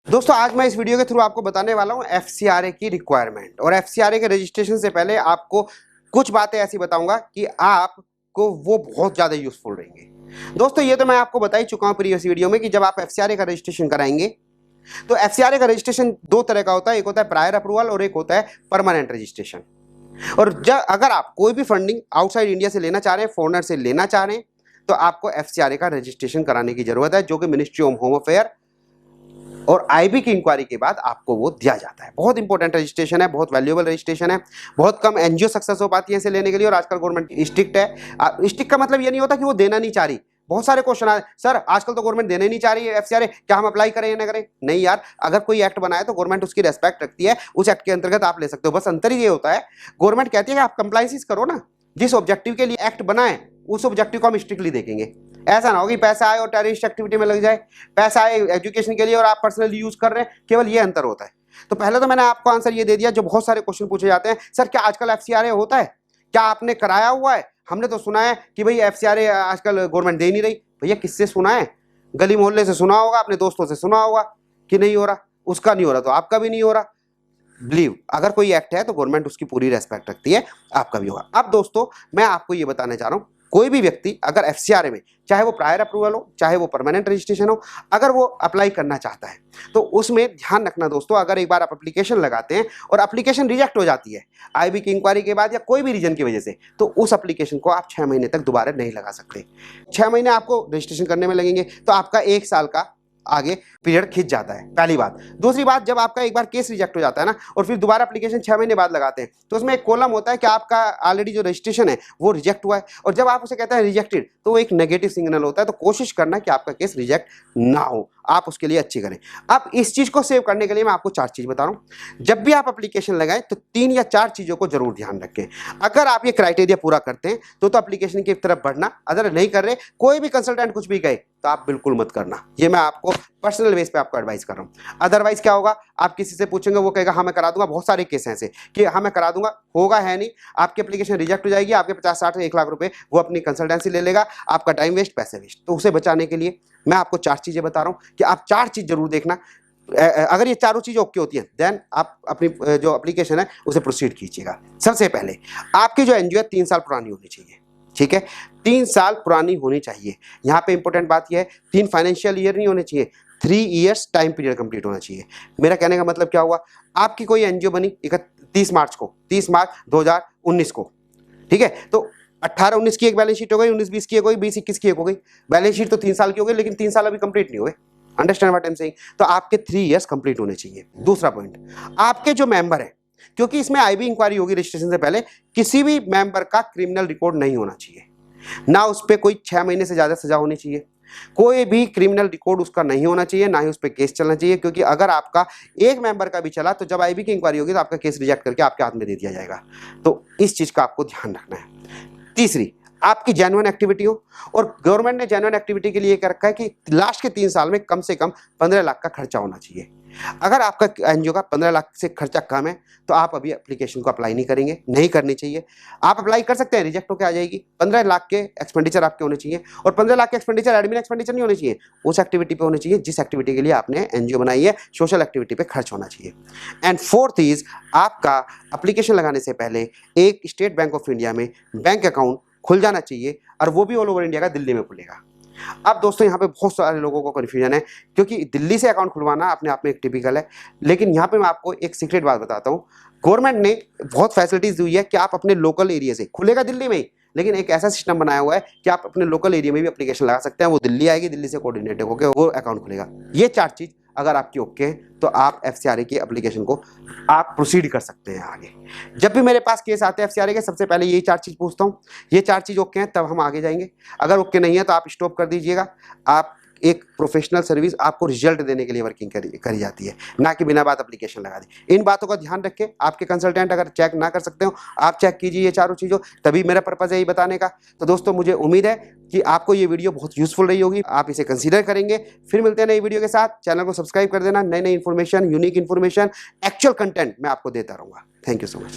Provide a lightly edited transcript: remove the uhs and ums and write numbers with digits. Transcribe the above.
दोस्तों आज मैं इस वीडियो के थ्रू आपको बताने वाला हूं एफसीआरए की रिक्वायरमेंट और एफसीआरए के रजिस्ट्रेशन से पहले आपको कुछ बातें ऐसी बताऊंगा कि आपको वो बहुत ज़्यादा यूजफुल रहेंगे। दोस्तों ये तो मैं आपको बता ही चुका हूं प्रीवियस वीडियो में कि जब आप एफसीआरए का रजिस्ट्रेशन कराएंगे तो एफसीआरए का रजिस्ट्रेशन दो तरह का होता है, एक होता है प्रायर अप्रूवल और एक होता है परमानेंट रजिस्ट्रेशन। और अगर आप कोई भी फंडिंग आउटसाइड इंडिया से लेना चाह रहे हैं, फॉरेनर से लेना चाह रहे हैं, तो आपको एफसीआरए का रजिस्ट्रेशन कराने की जरूरत है, जो कि मिनिस्ट्री ऑफ होम अफेयर और आईबी की इंक्वायरी के बाद आपको वो दिया जाता है। बहुत इंपॉर्टेंट रजिस्ट्रेशन है, बहुत वैल्यूएबल रजिस्ट्रेशन है, बहुत कम एनजीओ सक्सेस हो पाती है इसे लेने के लिए। और आजकल गवर्नमेंट स्ट्रिक्ट है। स्ट्रिक्ट का मतलब ये नहीं होता कि वो देना नहीं चाह रही। बहुत सारे क्वेश्चन आए, सर आजकल तो गवर्नमेंट देने नहीं चाह रही है एफसीआरए, क्या हम अप्लाई करें या ना करें? नहीं यार, अगर कोई एक्ट बनाए तो गवर्नमेंट उसकी रेस्पेक्ट रखती है, उस एक्ट के अंतर्गत आप ले सकते हो। बस अंतर ये होता है, गवर्नमेंट कहती है कि आप कंप्लायंस करो ना, जिस ऑब्जेक्टिव के लिए एक्ट बनाए उस ऑब्जेक्टिव को हम स्ट्रिक्टली देखेंगे। ऐसा ना हो कि पैसा आए और टेररिस्ट एक्टिविटी में लग जाए, पैसा आए एजुकेशन के लिए और आप पर्सनली यूज कर रहे हैं, केवल ये अंतर होता है। तो पहले तो मैंने आपको आंसर ये दे दिया। जो बहुत सारे क्वेश्चन पूछे जाते हैं, सर क्या आजकल एफसीआरए होता है, क्या आपने कराया हुआ है? हमने तो सुना है कि भाई एफसीआरए आजकल गवर्नमेंट दे नहीं रही। भैया किससे सुना है? गली मोहल्ले से सुना होगा, अपने दोस्तों से सुना होगा कि नहीं हो रहा, उसका नहीं हो रहा तो आपका भी नहीं हो रहा। बिलीव, अगर कोई एक्ट है तो गवर्नमेंट उसकी पूरी रेस्पेक्ट रखती है, आपका भी होगा। अब दोस्तों मैं आपको ये बताने जा रहा हूं, कोई भी व्यक्ति अगर एफसीआरए में, चाहे वो प्रायर अप्रूवल हो चाहे वो परमानेंट रजिस्ट्रेशन हो, अगर वो अप्लाई करना चाहता है तो उसमें ध्यान रखना दोस्तों, अगर एक बार आप एप्लीकेशन लगाते हैं और एप्लीकेशन रिजेक्ट हो जाती है आईबी की इंक्वायरी के बाद या कोई भी रीजन की वजह से, तो उस एप्लीकेशन को आप 6 महीने तक दोबारा नहीं लगा सकते। 6 महीने आपको रजिस्ट्रेशन करने में लगेंगे, तो आपका 1 साल का आगे पीरियड खिंच जाता है, पहली बात। दूसरी बात, जब आपका एक बार केस रिजेक्ट हो जाता है ना और फिर दोबारा एप्लीकेशन 6 महीने बाद लगाते हैं, तो उसमें एक कॉलम होता है कि आपका ऑलरेडी जो रजिस्ट्रेशन है वो रिजेक्ट हुआ है। और जब आप उसे कहते हैं रिजेक्टेड, तो वो एक नेगेटिव सिग्नल होता है। तो कोशिश करना कि आपका केस रिजेक्ट ना हो, आप उसके लिए अच्छी करें। अब इस चीज को सेव करने के लिए मैं आपको 4 चीज बता रहा हूं। जब भी आप एप्लीकेशन लगाएं तो 3 या 4 चीजों को जरूर ध्यान रखें। अगर आप ये क्राइटेरिया पूरा करते हैं तो एप्लीकेशन की तरफ बढ़ना, अगर नहीं कर रहे, कोई भी कंसल्टेंट कुछ भी कहे तो आप बिल्कुल मत करना। ये मैं आपको पर्सनल बेस पे आपको एडवाइस कर रहा हूं। अदरवाइज क्या होगा, आप किसी से पूछेंगे, वो कहेगा हाँ मैं करा दूंगा। बहुत सारे केस हैं ऐसे कि हाँ मैं करा दूंगा, होगा है नहीं, आपकी एप्लीकेशन रिजेक्ट हो जाएगी, आपके 50-60 1 लाख रुपए वो अपनी कंसल्टेंसी ले लेगा, आपका टाइम वेस्ट, पैसे वेस्ट। तो उसे बचाने के लिए मैं आपको 4 चीजें बता रहा हूं कि आप 4 चीज जरूर देखना। अगर ये चारों चीजें ओके होती हैं, देन आप अपनी जो एप्लीकेशन है उसे प्रोसीड कीजिएगा। सबसे पहले आपकी जो एनजीओ है 3 साल पुरानी होनी चाहिए, ठीक है? 3 साल पुरानी होनी चाहिए। यहाँ पे इंपॉर्टेंट बात यह है, 3 फाइनेंशियल ईयर नहीं होने चाहिए, 3 इयर्स टाइम पीरियड कंप्लीट होना चाहिए। मेरा कहने का मतलब क्या हुआ, आपकी कोई एनजीओ बनी 30 मार्च 2019 को, ठीक है? तो 18-19 की एक बैलेंस शीट हो गई, 19-20 की एक हो गई, 20-21 की एक हो गई। बैलेंस शीट तो 3 साल की हो गई, लेकिन 3 साल अभी कंप्लीट नहीं हुए। Understand what I am saying? तो आपके 3 इयर्स कंप्लीट होने चाहिए। दूसरा पॉइंट, आपके जो मेंबर है, क्योंकि इसमें आईबी इंक्वायरी होगी रजिस्ट्रेशन से पहले, किसी भी मेंबर का क्रिमिनल रिकॉर्ड नहीं होना चाहिए, ना उस पर कोई 6 महीने से ज्यादा सजा होनी चाहिए, कोई भी क्रिमिनल रिकॉर्ड उसका नहीं होना चाहिए, ना ही उस पर केस चलना चाहिए। क्योंकि अगर आपका एक मेंबर का भी चला तो जब आईबी की इंक्वायरी होगी तो आपका केस रिजेक्ट करके आपके हाथ में दे दिया जाएगा। तो इस चीज का आपको ध्यान रखना है। तीसरी, आपकी जेन्युइन एक्टिविटी हो, और गवर्नमेंट ने जेन्युइन एक्टिविटी के लिए कर रखा है कि लास्ट के 3 साल में कम से कम 15 लाख का खर्चा होना चाहिए। अगर आपका एनजीओ का 15 लाख से खर्चा कम है तो आप अभी एप्लीकेशन को अप्लाई नहीं करेंगे, नहीं करनी चाहिए। आप अप्लाई कर सकते हैं, रिजेक्ट होकर आ जाएगी। 15 लाख के एक्सपेंडिचर आपके होने चाहिए, और 15 लाख के एक्सपेंडिचर एडमिन एक्सपेंडिचर नहीं होने चाहिए, उस एक्टिविटी पे होने चाहिए जिस एक्टिविटी के लिए आपने एनजीओ बनाई है, सोशल एक्टिविटी पे खर्च होना चाहिए। एंड फोर्थ इज, आपका एप्लीकेशन लगाने से पहले एक स्टेट बैंक ऑफ इंडिया में बैंक अकाउंट खुल जाना चाहिए, और वो भी ऑल ओवर इंडिया का, दिल्ली में खुलेगा। अब दोस्तों यहाँ पे बहुत सारे लोगों को कन्फ्यूजन है, क्योंकि दिल्ली से अकाउंट खुलवाना अपने आप में एक टिपिकल है, लेकिन यहाँ पे मैं आपको एक सीक्रेट बात बताता हूँ। गवर्नमेंट ने बहुत फैसिलिटीज दी है कि आप अपने लोकल एरिया से, खुलेगा दिल्ली में ही, लेकिन एक ऐसा सिस्टम बनाया हुआ है कि आप अपने लोकल एरिया में भी एप्लीकेशन लगा सकते हैं। वो दिल्ली आएगी, दिल्ली से कोऑर्डिनेट होकर वो अकाउंट खुलेगा। ये 4 चीज अगर आपकी ओके है तो आप एफसीआरए की एप्लीकेशन को आप प्रोसीड कर सकते हैं आगे। जब भी मेरे पास केस आते हैं एफसीआरए के, सबसे पहले यही 4 चीज पूछता हूँ। ये 4 चीज ओके हैं तब हम आगे जाएंगे। अगर ओके नहीं है तो आप स्टॉप कर दीजिएगा। आप एक प्रोफेशनल सर्विस आपको रिजल्ट देने के लिए वर्किंग करी जाती है, ना कि बिना बात एप्लीकेशन लगा दी। इन बातों का ध्यान रखें। आपके कंसल्टेंट अगर चेक ना कर सकते हो, आप चेक कीजिए ये 4 चीज़ों, तभी मेरा पर्पज़ है ये बताने का। तो दोस्तों मुझे उम्मीद है कि आपको ये वीडियो बहुत यूजफुल रही होगी, आप इसे कंसीडर करेंगे। फिर मिलते हैं नई वीडियो के साथ। चैनल को सब्सक्राइब कर देना। नई नई information, unique information, actual content मैं आपको देता रहूँगा। Thank you so much.